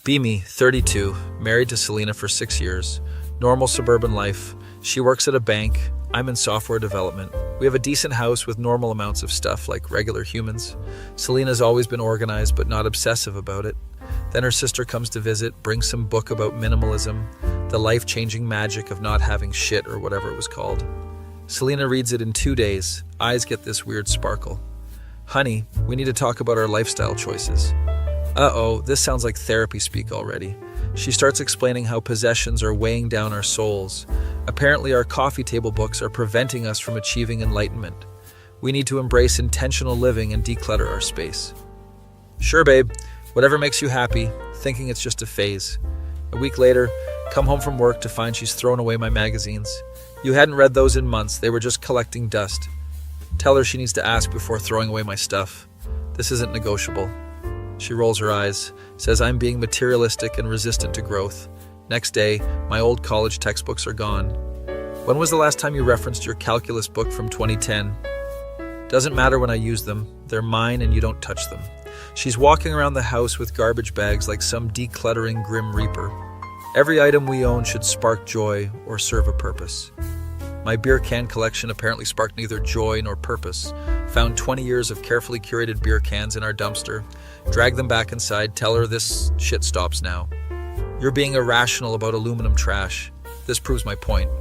Bimi, 32, married to Selena for 6 years. Normal suburban life. She works at a bank. I'm in software development. We have a decent house with normal amounts of stuff like regular humans. Selena's always been organized but not obsessive about it. Then her sister comes to visit, brings some book about minimalism, the life-changing magic of not having shit or whatever it was called. Selena reads it in 2 days. Eyes get this weird sparkle. Honey, we need to talk about our lifestyle choices. Uh-oh, this sounds like therapy speak already. She starts explaining how possessions are weighing down our souls. Apparently, our coffee table books are preventing us from achieving enlightenment. We need to embrace intentional living and declutter our space. Sure, babe. Whatever makes you happy, thinking it's just a phase. A week later, come home from work to find she's thrown away my magazines. You hadn't read those in months, they were just collecting dust. Tell her she needs to ask before throwing away my stuff. This isn't negotiable. She rolls her eyes, says I'm being materialistic and resistant to growth. Next day, my old college textbooks are gone. When was the last time you referenced your calculus book from 2010? Doesn't matter when I use them. They're mine and you don't touch them. She's walking around the house with garbage bags like some decluttering grim reaper. Every item we own should spark joy or serve a purpose. My beer can collection apparently sparked neither joy nor purpose. Found 20 years of carefully curated beer cans in our dumpster. Drag them back inside, tell her this shit stops now. You're being irrational about aluminum trash. This proves my point.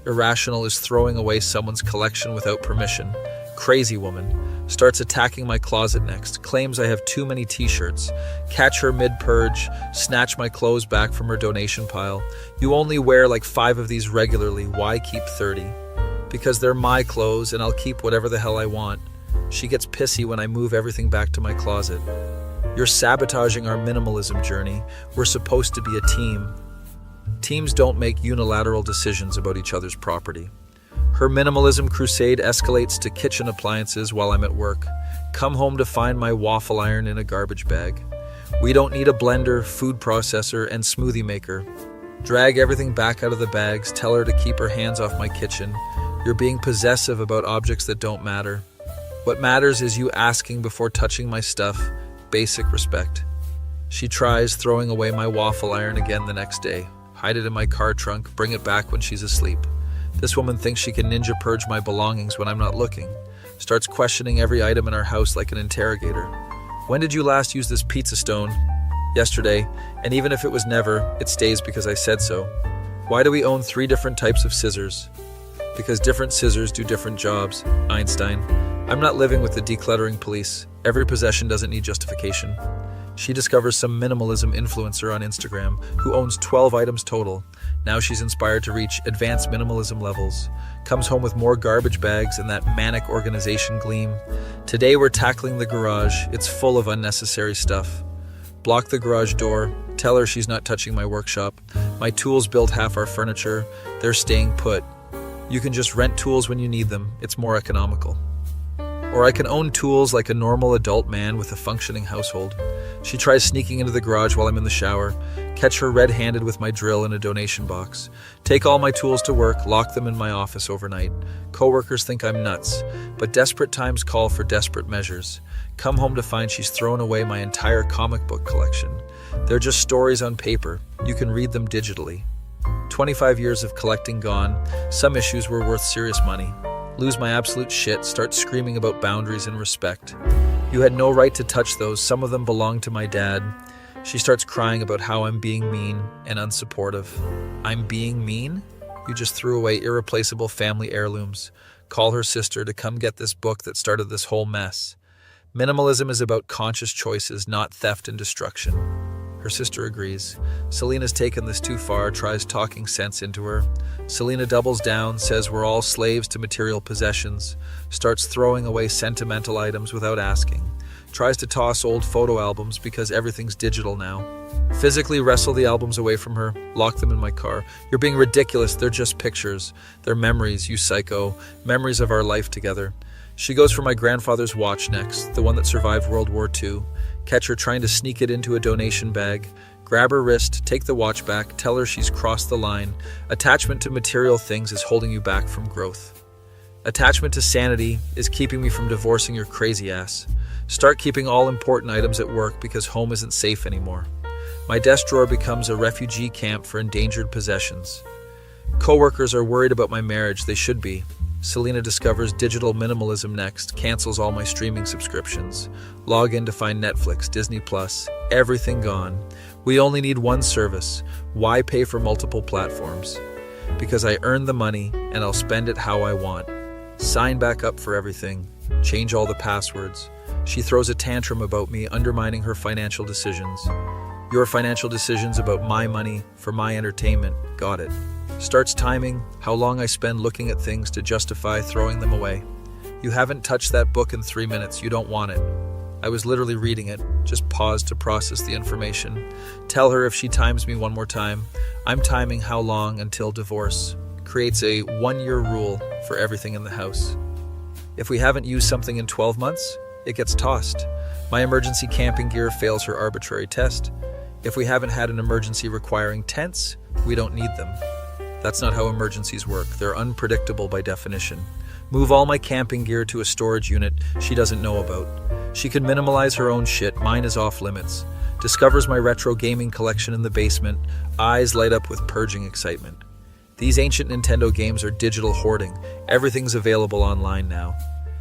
Irrational is throwing away someone's collection without permission. Crazy woman. Starts attacking my closet next. Claims I have too many t-shirts. Catch her mid-purge. Snatch my clothes back from her donation pile. You only wear like 5 of these regularly. Why keep 30? Because they're my clothes and I'll keep whatever the hell I want. She gets pissy when I move everything back to my closet. You're sabotaging our minimalism journey. We're supposed to be a team. Teams don't make unilateral decisions about each other's property. Her minimalism crusade escalates to kitchen appliances while I'm at work. Come home to find my waffle iron in a garbage bag. We don't need a blender, food processor, and smoothie maker. Drag everything back out of the bags, tell her to keep her hands off my kitchen. You're being possessive about objects that don't matter. What matters is you asking before touching my stuff. Basic respect. She tries throwing away my waffle iron again the next day. Hide it in my car trunk, bring it back when she's asleep. This woman thinks she can ninja purge my belongings when I'm not looking. Starts questioning every item in our house like an interrogator. When did you last use this pizza stone? Yesterday, and even if it was never, it stays because I said so. Why do we own 3 different types of scissors? Because different scissors do different jobs. Einstein. I'm not living with the decluttering police. Every possession doesn't need justification. She discovers some minimalism influencer on Instagram who owns 12 items total. Now she's inspired to reach advanced minimalism levels. Comes home with more garbage bags and that manic organization gleam. Today we're tackling the garage. It's full of unnecessary stuff. Block the garage door. Tell her she's not touching my workshop. My tools build half our furniture. They're staying put. You can just rent tools when you need them. It's more economical. Or I can own tools like a normal adult man with a functioning household. She tries sneaking into the garage while I'm in the shower. Catch her red-handed with my drill in a donation box. Take all my tools to work, lock them in my office overnight. Coworkers think I'm nuts, but desperate times call for desperate measures. Come home to find she's thrown away my entire comic book collection. They're just stories on paper. You can read them digitally. 25 years of collecting gone. Some issues were worth serious money. Lose my absolute shit, start screaming about boundaries and respect. You had no right to touch those, some of them belong to my dad. She starts crying about how I'm being mean and unsupportive. I'm being mean? You just threw away irreplaceable family heirlooms. Call her sister to come get this book that started this whole mess. Minimalism is about conscious choices, not theft and destruction. Her sister agrees. Selena's taken this too far, tries talking sense into her. Selena doubles down, says we're all slaves to material possessions, starts throwing away sentimental items without asking, tries to toss old photo albums because everything's digital now. Physically wrestle the albums away from her, lock them in my car. You're being ridiculous, they're just pictures. They're memories, you psycho, memories of our life together. She goes for my grandfather's watch next, the one that survived World War II. Catch her trying to sneak it into a donation bag. Grab her wrist, take the watch back, tell her she's crossed the line. Attachment to material things is holding you back from growth. Attachment to sanity is keeping me from divorcing your crazy ass. Start keeping all important items at work because home isn't safe anymore. My desk drawer becomes a refugee camp for endangered possessions. Coworkers are worried about my marriage. They should be. Selena discovers digital minimalism next, cancels all my streaming subscriptions. Log in to find Netflix, Disney Plus, everything gone. We only need one service. Why pay for multiple platforms? Because I earned the money and I'll spend it how I want. Sign back up for everything. Change all the passwords. She throws a tantrum about me undermining her financial decisions. Your financial decisions about my money for my entertainment. Got it. Starts timing how long I spend looking at things to justify throwing them away. You haven't touched that book in 3 minutes. You don't want it. I was literally reading it. Just pause to process the information. Tell her if she times me one more time. I'm timing how long until divorce. Creates a 1-year rule for everything in the house. If we haven't used something in 12 months, it gets tossed. My emergency camping gear fails her arbitrary test. If we haven't had an emergency requiring tents, we don't need them. That's not how emergencies work. They're unpredictable by definition. Move all my camping gear to a storage unit she doesn't know about. She can minimalize her own shit. Mine is off limits. Discovers my retro gaming collection in the basement. Eyes light up with purging excitement. These ancient Nintendo games are digital hoarding. Everything's available online now.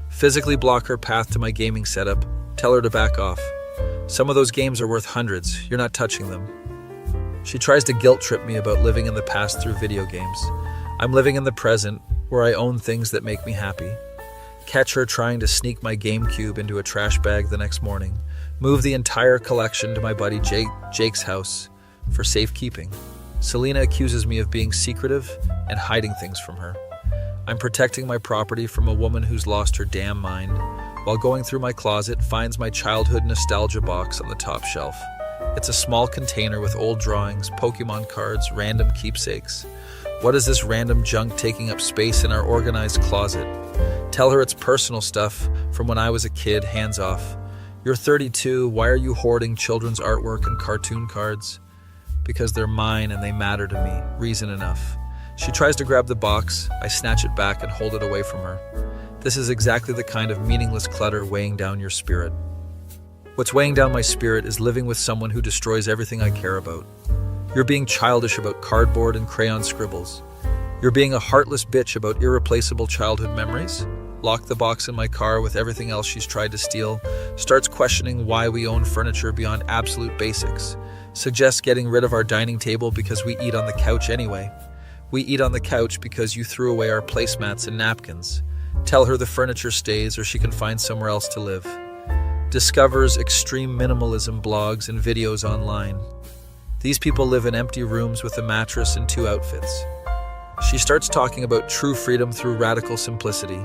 Physically block her path to my gaming setup. Tell her to back off. Some of those games are worth hundreds. You're not touching them. She tries to guilt trip me about living in the past through video games. I'm living in the present, where I own things that make me happy. Catch her trying to sneak my GameCube into a trash bag the next morning. Move the entire collection to my buddy Jake's house for safekeeping. Selena accuses me of being secretive and hiding things from her. I'm protecting my property from a woman who's lost her damn mind. While going through my closet, finds my childhood nostalgia box on the top shelf. It's a small container with old drawings, Pokemon cards, random keepsakes. What is this random junk taking up space in our organized closet? Tell her it's personal stuff from when I was a kid, hands off. You're 32, why are you hoarding children's artwork and cartoon cards? Because they're mine and they matter to me, reason enough. She tries to grab the box, I snatch it back and hold it away from her. This is exactly the kind of meaningless clutter weighing down your spirit. What's weighing down my spirit is living with someone who destroys everything I care about. You're being childish about cardboard and crayon scribbles. You're being a heartless bitch about irreplaceable childhood memories. Lock the box in my car with everything else she's tried to steal. Starts questioning why we own furniture beyond absolute basics. Suggests getting rid of our dining table because we eat on the couch anyway. We eat on the couch because you threw away our placemats and napkins. Tell her the furniture stays or she can find somewhere else to live. Discovers extreme minimalism blogs and videos online. These people live in empty rooms with a mattress and 2 outfits. She starts talking about true freedom through radical simplicity.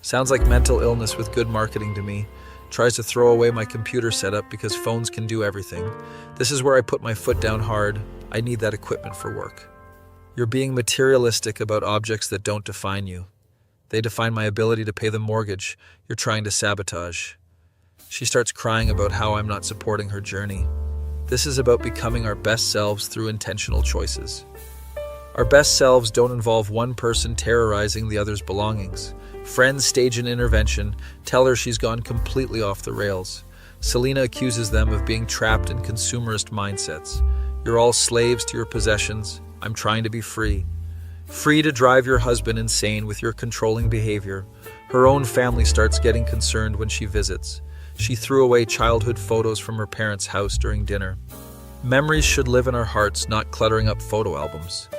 Sounds like mental illness with good marketing to me. Tries to throw away my computer setup because phones can do everything. This is where I put my foot down hard. I need that equipment for work. You're being materialistic about objects that don't define you. They define my ability to pay the mortgage. You're trying to sabotage. She starts crying about how I'm not supporting her journey. This is about becoming our best selves through intentional choices. Our best selves don't involve one person terrorizing the other's belongings. Friends stage an intervention, tell her she's gone completely off the rails. Selena accuses them of being trapped in consumerist mindsets. You're all slaves to your possessions. I'm trying to be free. Free to drive your husband insane with your controlling behavior. Her own family starts getting concerned when she visits. She threw away childhood photos from her parents' house during dinner. Memories should live in our hearts, not cluttering up photo albums.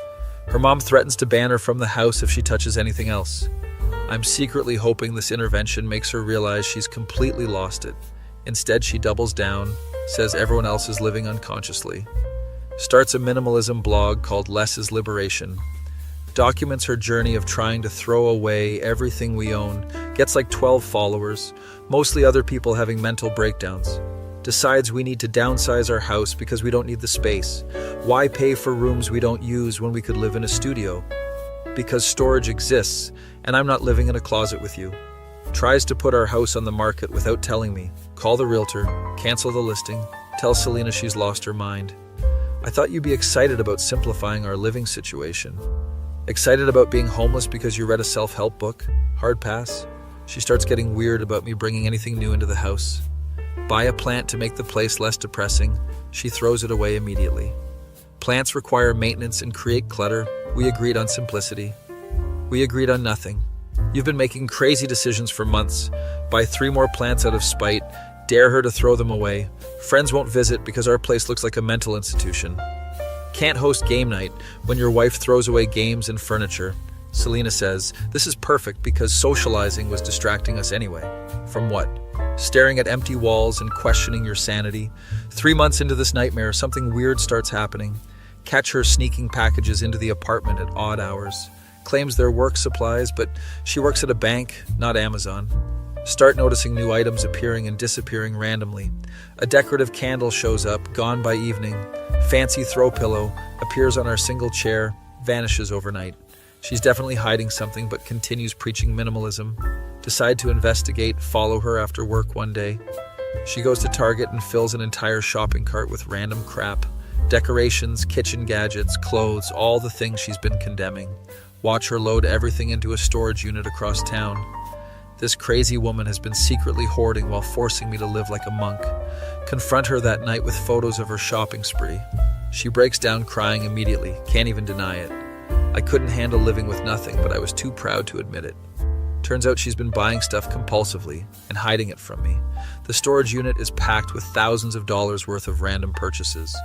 Her mom threatens to ban her from the house if she touches anything else. I'm secretly hoping this intervention makes her realize she's completely lost it. Instead, she doubles down, says everyone else is living unconsciously. Starts a minimalism blog called Less is Liberation. Documents her journey of trying to throw away everything we own. Gets like 12 followers, mostly other people having mental breakdowns. Decides we need to downsize our house because we don't need the space. Why pay for rooms we don't use when we could live in a studio? Because storage exists, and I'm not living in a closet with you. Tries to put our house on the market without telling me. Call the realtor, cancel the listing, tell Selena she's lost her mind. I thought you'd be excited about simplifying our living situation. Excited about being homeless because you read a self-help book? Hard pass. She starts getting weird about me bringing anything new into the house. Buy a plant to make the place less depressing. She throws it away immediately. Plants require maintenance and create clutter. We agreed on simplicity. We agreed on nothing. You've been making crazy decisions for months. Buy 3 more plants out of spite. Dare her to throw them away. Friends won't visit because our place looks like a mental institution. Can't host game night when your wife throws away games and furniture. Selena says, this is perfect because socializing was distracting us anyway. From what? Staring at empty walls and questioning your sanity. 3 months into this nightmare, something weird starts happening. Catch her sneaking packages into the apartment at odd hours. Claims they're work supplies, but she works at a bank, not Amazon. Start noticing new items appearing and disappearing randomly. A decorative candle shows up, gone by evening. Fancy throw pillow appears on our single chair, vanishes overnight. She's definitely hiding something, but continues preaching minimalism. Decide to investigate, follow her after work one day. She goes to Target and fills an entire shopping cart with random crap. Decorations, kitchen gadgets, clothes, all the things she's been condemning. Watch her load everything into a storage unit across town. This crazy woman has been secretly hoarding while forcing me to live like a monk. Confront her that night with photos of her shopping spree. She breaks down crying immediately, can't even deny it. I couldn't handle living with nothing, but I was too proud to admit it. Turns out she's been buying stuff compulsively and hiding it from me. The storage unit is packed with thousands of dollars worth of random purchases.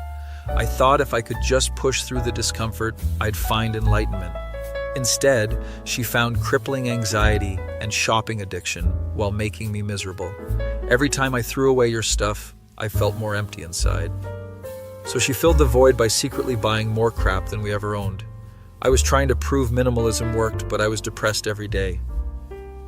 I thought if I could just push through the discomfort, I'd find enlightenment. Instead, she found crippling anxiety and shopping addiction while making me miserable. Every time I threw away your stuff, I felt more empty inside. So she filled the void by secretly buying more crap than we ever owned. I was trying to prove minimalism worked, but I was depressed every day.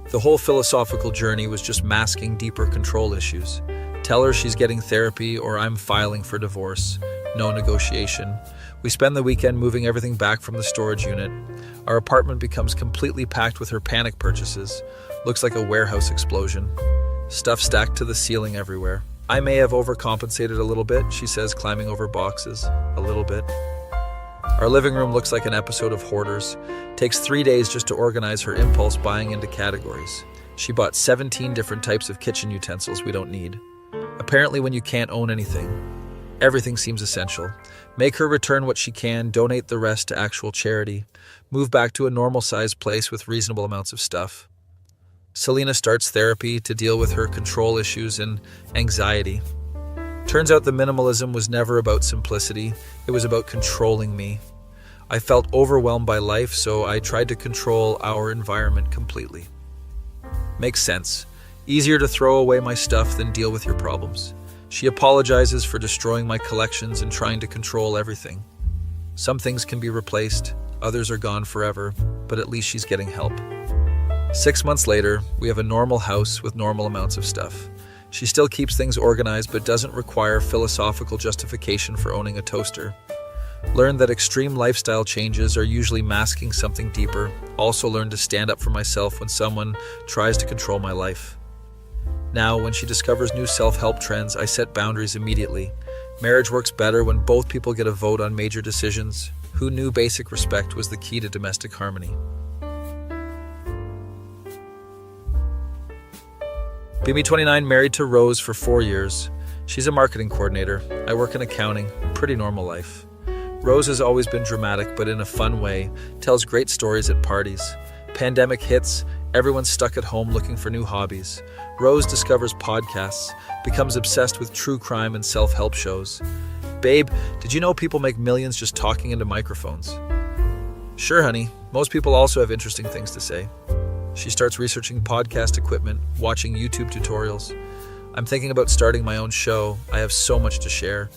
The whole philosophical journey was just masking deeper control issues. Tell her she's getting therapy or I'm filing for divorce. No negotiation. We spend the weekend moving everything back from the storage unit. Our apartment becomes completely packed with her panic purchases. Looks like a warehouse explosion. Stuff stacked to the ceiling everywhere. I may have overcompensated a little bit, she says, climbing over boxes. A little bit. Our living room looks like an episode of Hoarders. Takes 3 days just to organize her impulse buying into categories. She bought 17 different types of kitchen utensils we don't need. Apparently when you can't own anything, everything seems essential. Make her return what she can, donate the rest to actual charity. Move back to a normal-sized place with reasonable amounts of stuff. Selena starts therapy to deal with her control issues and anxiety. Turns out the minimalism was never about simplicity. It was about controlling me. I felt overwhelmed by life, so I tried to control our environment completely. Makes sense. Easier to throw away my stuff than deal with your problems. She apologizes for destroying my collections and trying to control everything. Some things can be replaced, others are gone forever, but at least she's getting help. 6 months later, we have a normal house with normal amounts of stuff. She still keeps things organized but doesn't require philosophical justification for owning a toaster. Learned that extreme lifestyle changes are usually masking something deeper. Also learned to stand up for myself when someone tries to control my life. Now, when she discovers new self-help trends, I set boundaries immediately. Marriage works better when both people get a vote on major decisions. Who knew basic respect was the key to domestic harmony? BB 29, married to Rose for 4 years. She's a marketing coordinator. I work in accounting. Pretty normal life. Rose has always been dramatic, but in a fun way. Tells great stories at parties. Pandemic hits. Everyone's stuck at home looking for new hobbies. Rose discovers podcasts, becomes obsessed with true crime and self-help shows. Babe, did you know people make millions just talking into microphones? Sure, honey. Most people also have interesting things to say. She starts researching podcast equipment, watching YouTube tutorials. I'm thinking about starting my own show. I have so much to share.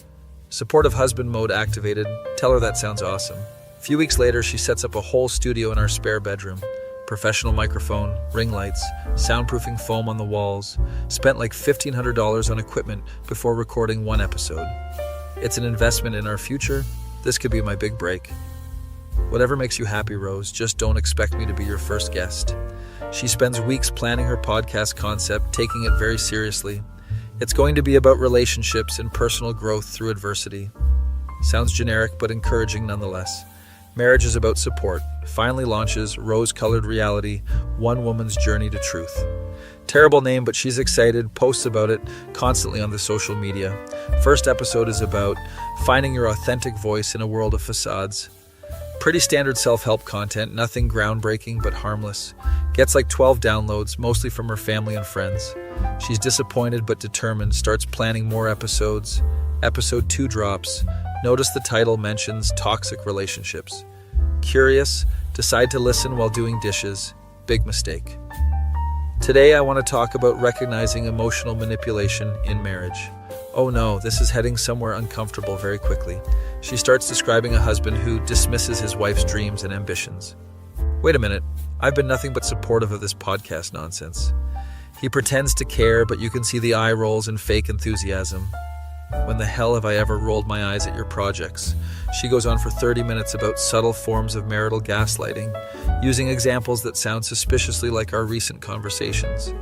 Supportive husband mode activated. Tell her that sounds awesome. A few weeks later, she sets up a whole studio in our spare bedroom. Professional microphone, ring lights, soundproofing foam on the walls. Spent like $1,500 on equipment before recording one episode. It's an investment in our future. This could be my big break. Whatever makes you happy, Rose, just don't expect me to be your first guest. She spends weeks planning her podcast concept, taking it very seriously. It's going to be about relationships and personal growth through adversity. Sounds generic, but encouraging nonetheless. Marriage is about support. Finally launches Rose-Colored Reality, One Woman's Journey to Truth. Terrible name, but she's excited, posts about it constantly on the social media. First episode is about finding your authentic voice in a world of facades. Pretty standard self-help content, nothing groundbreaking but harmless. Gets like 12 downloads, mostly from her family and friends. She's disappointed but determined, starts planning more episodes. Episode 2 drops. Notice the title mentions toxic relationships. Curious, decide to listen while doing dishes. Big mistake. Today I want to talk about recognizing emotional manipulation in marriage. Oh no, this is heading somewhere uncomfortable very quickly. She starts describing a husband who dismisses his wife's dreams and ambitions. Wait a minute, I've been nothing but supportive of this podcast nonsense. He pretends to care, but you can see the eye rolls and fake enthusiasm. When the hell have I ever rolled my eyes at your projects? She goes on for 30 minutes about subtle forms of marital gaslighting, using examples that sound suspiciously like our recent conversations.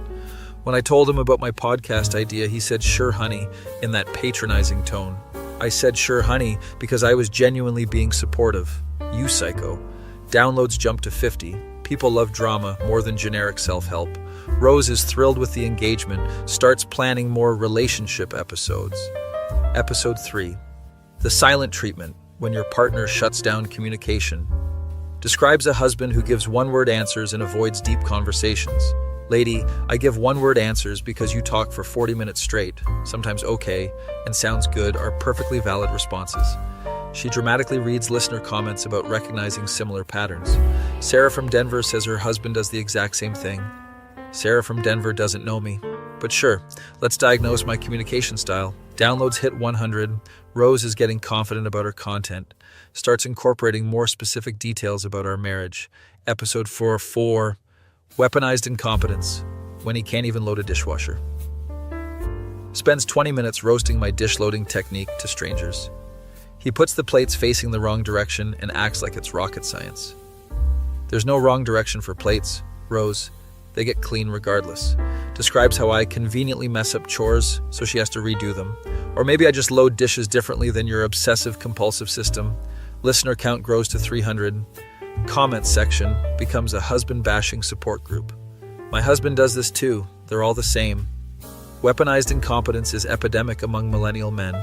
When I told him about my podcast idea, he said, "Sure, honey," in that patronizing tone. I said, "Sure, honey," because I was genuinely being supportive. You psycho. Downloads jump to 50. People love drama more than generic self-help. Rose is thrilled with the engagement, starts planning more relationship episodes. Episode 3. The silent treatment, when your partner shuts down communication. Describes a husband who gives one-word answers and avoids deep conversations. Lady, I give one-word answers because you talk for 40 minutes straight, sometimes okay, and sounds good are perfectly valid responses. She dramatically reads listener comments about recognizing similar patterns. Sarah from Denver says her husband does the exact same thing. Sarah from Denver doesn't know me. But sure, let's diagnose my communication style. Downloads hit 100. Rose is getting confident about her content. Starts incorporating more specific details about our marriage. Episode 4. Weaponized incompetence. When he can't even load a dishwasher. Spends 20 minutes roasting my dish loading technique to strangers. He puts the plates facing the wrong direction and acts like it's rocket science. There's no wrong direction for plates, Rose. They get clean regardless. Describes how I conveniently mess up chores so she has to redo them. Or maybe I just load dishes differently than your obsessive-compulsive system. Listener count grows to 300. Comments section becomes a husband-bashing support group. My husband does this too. They're all the same. Weaponized incompetence is epidemic among millennial men.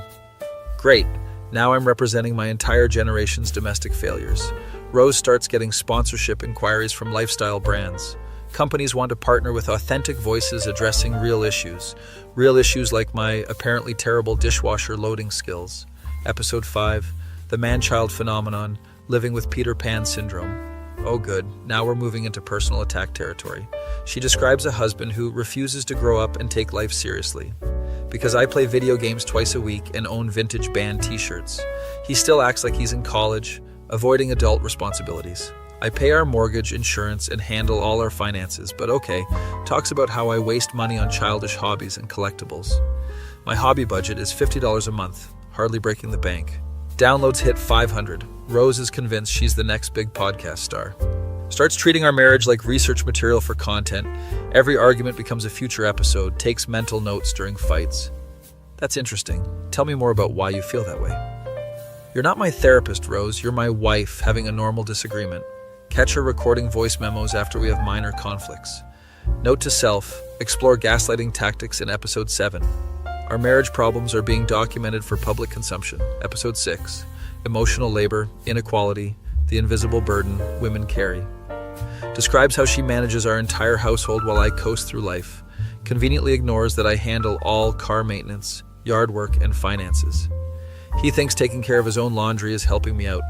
Great. Now I'm representing my entire generation's domestic failures. Rose starts getting sponsorship inquiries from lifestyle brands. Companies want to partner with authentic voices addressing real issues. Real issues like my apparently terrible dishwasher loading skills. Episode 5. The man-child phenomenon, living with Peter Pan syndrome. Oh good, now we're moving into personal attack territory. She describes a husband who refuses to grow up and take life seriously. Because I play video games twice a week and own vintage band t-shirts. He still acts like he's in college, avoiding adult responsibilities. I pay our mortgage, insurance, and handle all our finances, but okay, talks about how I waste money on childish hobbies and collectibles. My hobby budget is $50 a month, hardly breaking the bank. Downloads hit 500. Rose is convinced she's the next big podcast star. Starts treating our marriage like research material for content. Every argument becomes a future episode, takes mental notes during fights. That's interesting. Tell me more about why you feel that way. You're not my therapist, Rose. You're my wife having a normal disagreement. Catch her recording voice memos after we have minor conflicts. Note to self, explore gaslighting tactics in Episode 7. Our marriage problems are being documented for public consumption. Episode 6. Emotional labor, inequality, the invisible burden women carry. Describes how she manages our entire household while I coast through life. Conveniently ignores that I handle all car maintenance, yard work, and finances. He thinks taking care of his own laundry is helping me out.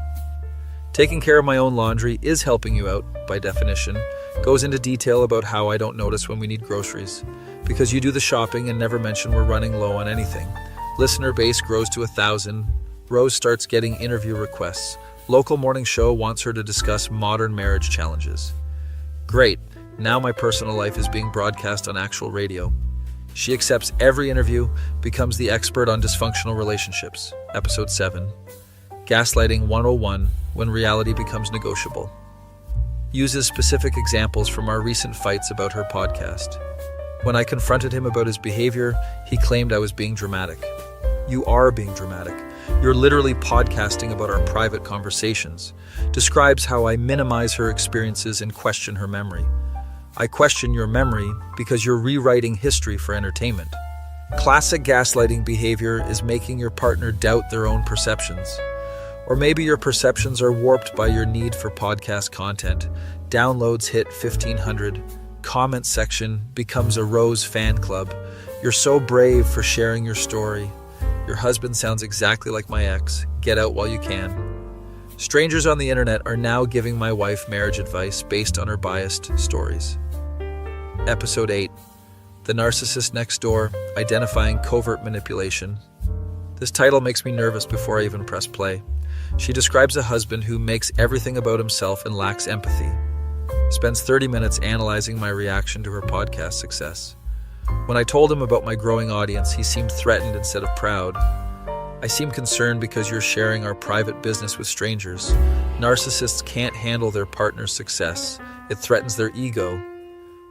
Taking care of my own laundry is helping you out, by definition. Goes into detail about how I don't notice when we need groceries. Because you do the shopping and never mention we're running low on anything. Listener base grows to 1,000. Rose starts getting interview requests. Local morning show wants her to discuss modern marriage challenges. Great, now my personal life is being broadcast on actual radio. She accepts every interview, becomes the expert on dysfunctional relationships. Episode 7. Gaslighting 101, when reality becomes negotiable. Uses specific examples from our recent fights about her podcast. When I confronted him about his behavior, he claimed I was being dramatic. You are being dramatic. You're literally podcasting about our private conversations. Describes how I minimize her experiences and question her memory. I question your memory because you're rewriting history for entertainment. Classic gaslighting behavior is making your partner doubt their own perceptions. Or maybe your perceptions are warped by your need for podcast content. Downloads hit 1,500. Comment section becomes a Rose fan club. You're so brave for sharing your story. Your husband sounds exactly like my ex. Get out while you can. Strangers on the internet are now giving my wife marriage advice based on her biased stories. Episode 8. The Narcissist Next Door, Identifying Covert Manipulation. This title makes me nervous before I even press play. She describes a husband who makes everything about himself and lacks empathy. Spends 30 minutes analyzing my reaction to her podcast success. When I told him about my growing audience, he seemed threatened instead of proud. I seem concerned because you're sharing our private business with strangers. Narcissists can't handle their partner's success. It threatens their ego.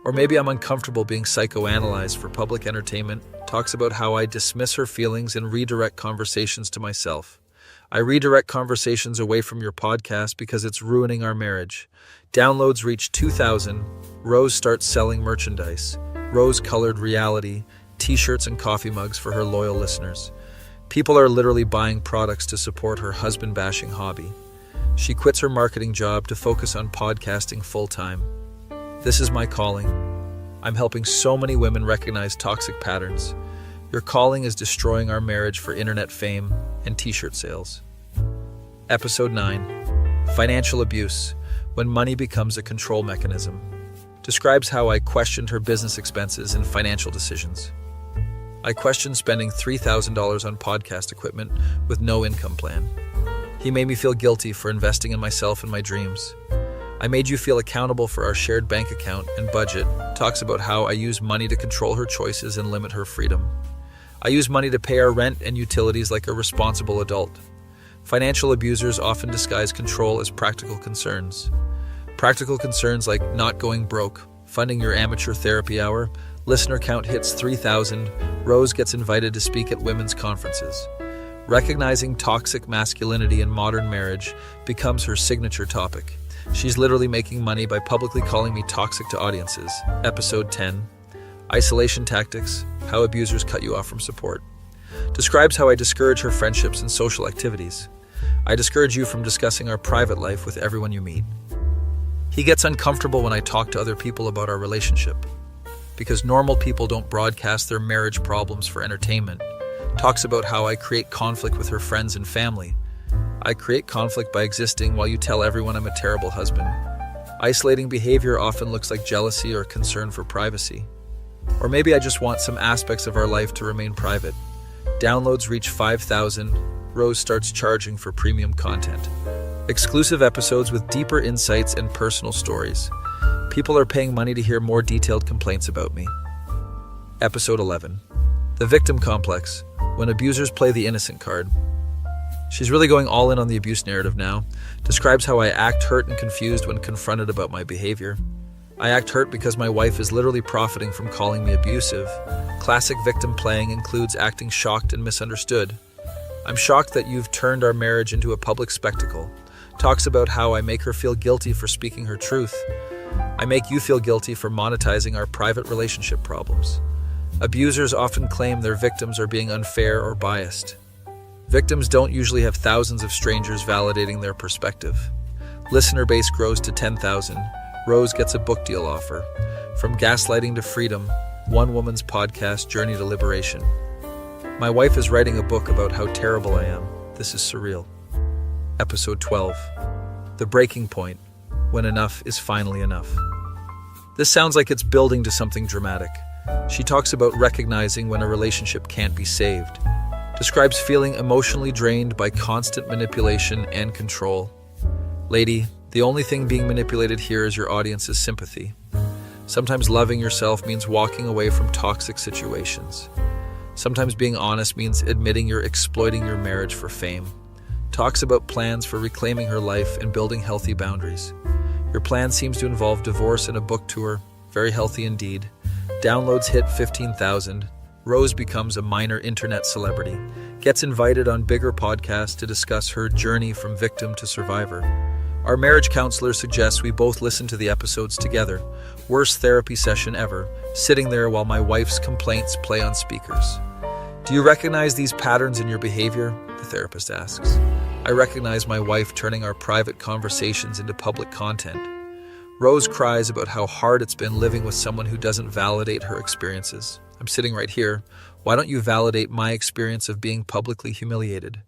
Or maybe I'm uncomfortable being psychoanalyzed for public entertainment. Talks about how I dismiss her feelings and redirect conversations to myself. I redirect conversations away from your podcast because it's ruining our marriage. Downloads reach 2,000. Rose starts selling merchandise. Rose-colored reality, t-shirts and coffee mugs for her loyal listeners. People are literally buying products to support her husband-bashing hobby. She quits her marketing job to focus on podcasting full-time. This is my calling. I'm helping so many women recognize toxic patterns. Your calling is destroying our marriage for internet fame and t-shirt sales. Episode 9. Financial Abuse, When Money Becomes a Control Mechanism. Describes how I questioned her business expenses and financial decisions. I questioned spending $3,000 on podcast equipment with no income plan. He made me feel guilty for investing in myself and my dreams. I made you feel accountable for our shared bank account and budget. Talks about how I use money to control her choices and limit her freedom. I use money to pay our rent and utilities like a responsible adult. Financial abusers often disguise control as practical concerns. Practical concerns like not going broke, funding your amateur therapy hour, listener count hits 3,000, Rose gets invited to speak at women's conferences. Recognizing toxic masculinity in modern marriage becomes her signature topic. She's literally making money by publicly calling me toxic to audiences. Episode 10. Isolation Tactics, How Abusers Cut You Off from Support. Describes how I discourage her friendships and social activities. I discourage you from discussing our private life with everyone you meet. He gets uncomfortable when I talk to other people about our relationship. Because normal people don't broadcast their marriage problems for entertainment. Talks about how I create conflict with her friends and family. I create conflict by existing while you tell everyone I'm a terrible husband. Isolating behavior often looks like jealousy or concern for privacy. Or maybe I just want some aspects of our life to remain private. Downloads reach 5,000. Rose starts charging for premium content. Exclusive episodes with deeper insights and personal stories. People are paying money to hear more detailed complaints about me. Episode 11. The Victim Complex, When Abusers Play the Innocent Card. She's really going all in on the abuse narrative now. Describes how I act hurt and confused when confronted about my behavior. I act hurt because my wife is literally profiting from calling me abusive. Classic victim playing includes acting shocked and misunderstood. I'm shocked that you've turned our marriage into a public spectacle. Talks about how I make her feel guilty for speaking her truth. I make you feel guilty for monetizing our private relationship problems. Abusers often claim their victims are being unfair or biased. Victims don't usually have thousands of strangers validating their perspective. Listener base grows to 10,000. Rose gets a book deal offer. From Gaslighting to Freedom, One Woman's Podcast Journey to Liberation. My wife is writing a book about how terrible I am. This is surreal. Episode 12. The Breaking Point, When Enough is Finally Enough. This sounds like it's building to something dramatic. She talks about recognizing when a relationship can't be saved. Describes feeling emotionally drained by constant manipulation and control. Lady, the only thing being manipulated here is your audience's sympathy. Sometimes loving yourself means walking away from toxic situations. Sometimes being honest means admitting you're exploiting your marriage for fame. Talks about plans for reclaiming her life and building healthy boundaries. Your plan seems to involve divorce and a book tour. Very healthy indeed. Downloads hit 15,000. Rose becomes a minor internet celebrity. Gets invited on bigger podcasts to discuss her journey from victim to survivor. Our marriage counselor suggests we both listen to the episodes together. Worst therapy session ever, sitting there while my wife's complaints play on speakers. Do you recognize these patterns in your behavior? The therapist asks. I recognize my wife turning our private conversations into public content. Rose cries about how hard it's been living with someone who doesn't validate her experiences. I'm sitting right here. Why don't you validate my experience of being publicly humiliated?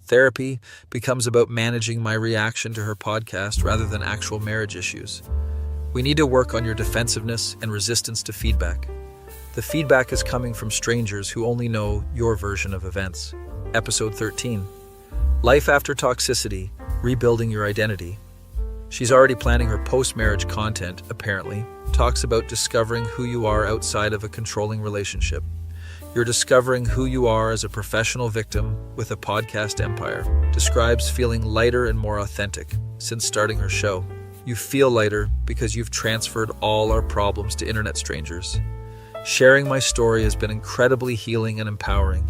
Therapy becomes about managing my reaction to her podcast rather than actual marriage issues. We need to work on your defensiveness and resistance to feedback. The feedback is coming from strangers who only know your version of events. Episode 13. Life After Toxicity, Rebuilding Your Identity. She's already planning her post-marriage content, apparently. Talks about discovering who you are outside of a controlling relationship. You're discovering who you are as a professional victim with a podcast empire. Describes feeling lighter and more authentic since starting her show. You feel lighter because you've transferred all our problems to internet strangers. Sharing my story has been incredibly healing and empowering.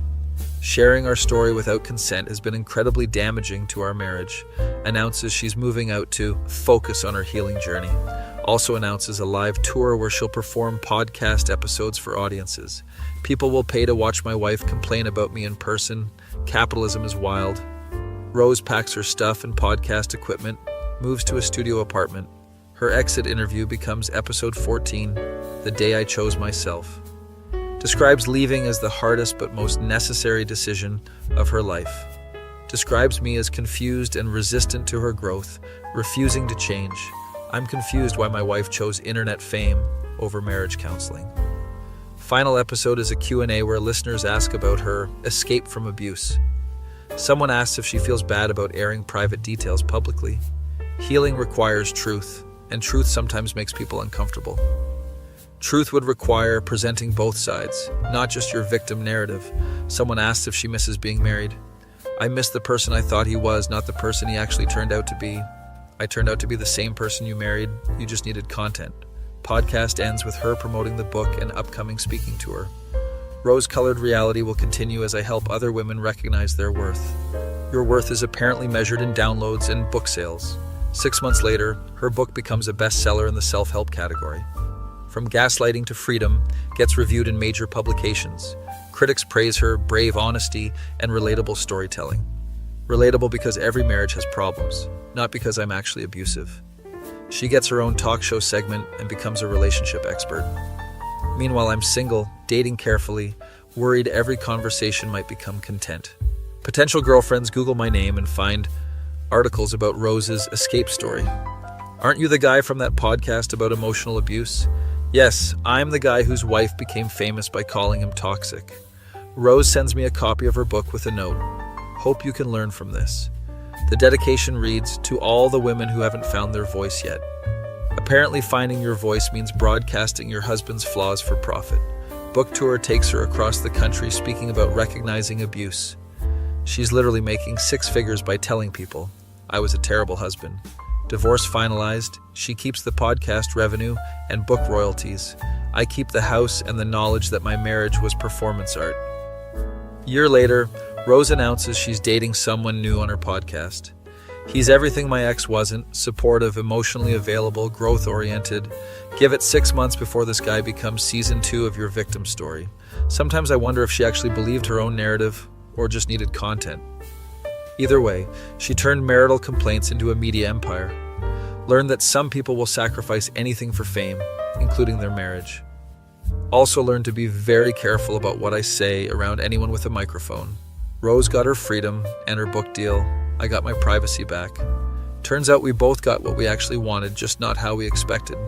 Sharing our story without consent has been incredibly damaging to our marriage. Announces she's moving out to focus on her healing journey. Also announces a live tour where she'll perform podcast episodes for audiences. People will pay to watch my wife complain about me in person. Capitalism is wild. Rose packs her stuff and podcast equipment, moves to a studio apartment. Her exit interview becomes episode 14, The Day I Chose Myself. Describes leaving as the hardest but most necessary decision of her life. Describes me as confused and resistant to her growth, refusing to change. I'm confused why my wife chose internet fame over marriage counseling. Final episode is a Q&A where listeners ask about her escape from abuse. Someone asks if she feels bad about airing private details publicly. Healing requires truth, and truth sometimes makes people uncomfortable. Truth would require presenting both sides, not just your victim narrative. Someone asks if she misses being married. I miss the person I thought he was, not the person he actually turned out to be. I turned out to be the same person you married. You just needed content. Podcast ends with her promoting the book and upcoming speaking tour. Rose-colored reality will continue as I help other women recognize their worth. Your worth is apparently measured in downloads and book sales. 6 months later, her book becomes a bestseller in the self-help category. From Gaslighting to Freedom gets reviewed in major publications. Critics praise her brave honesty and relatable storytelling. Relatable because every marriage has problems, not because I'm actually abusive. She gets her own talk show segment and becomes a relationship expert. Meanwhile, I'm single, dating carefully, worried every conversation might become content. Potential girlfriends Google my name and find articles about Rose's escape story. Aren't you the guy from that podcast about emotional abuse? Yes, I'm the guy whose wife became famous by calling him toxic. Rose sends me a copy of her book with a note. Hope you can learn from this. The dedication reads, to all the women who haven't found their voice yet. Apparently finding your voice means broadcasting your husband's flaws for profit. Book tour takes her across the country speaking about recognizing abuse. She's literally making 6 figures by telling people, I was a terrible husband. Divorce finalized, she keeps the podcast revenue and book royalties. I keep the house and the knowledge that my marriage was performance art. Year later, Rose announces she's dating someone new on her podcast. He's everything my ex wasn't, supportive, emotionally available, growth-oriented. Give it 6 months before this guy becomes season 2 of your victim story. Sometimes I wonder if she actually believed her own narrative or just needed content. Either way, she turned marital complaints into a media empire. Learned that some people will sacrifice anything for fame, including their marriage. Also learned to be very careful about what I say around anyone with a microphone. Rose got her freedom and her book deal. I got my privacy back. Turns out we both got what we actually wanted, just not how we expected.